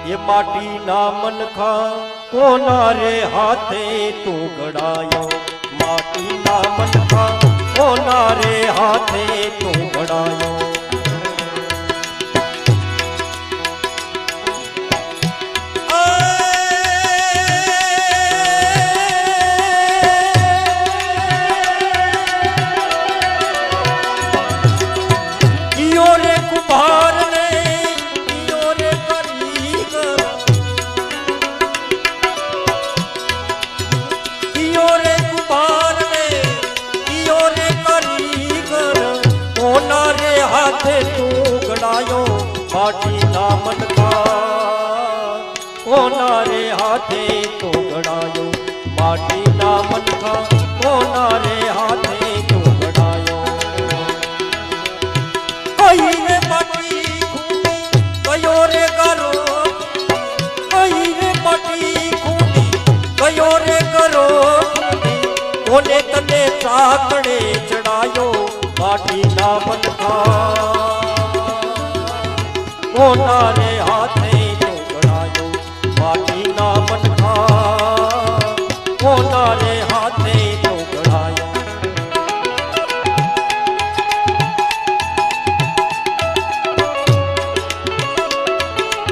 ये माटी ना मनखा कोना रे हाथे तू घड़ायो। माटी ना मनखा कोना रे हाथे तू घड़ायो। माटी ना मनखा कोना रे हाथे तो घड़ायो। माटी ना मनखा कोना रे हाथे तो घड़ायो। कहीं रे माटी खूनी कयो रे करो। कहीं रे माटी खूनी कयो रे करो। कोने तने चाकड़े चढ़ायो। माटी ना मनखा कोना रे हाथे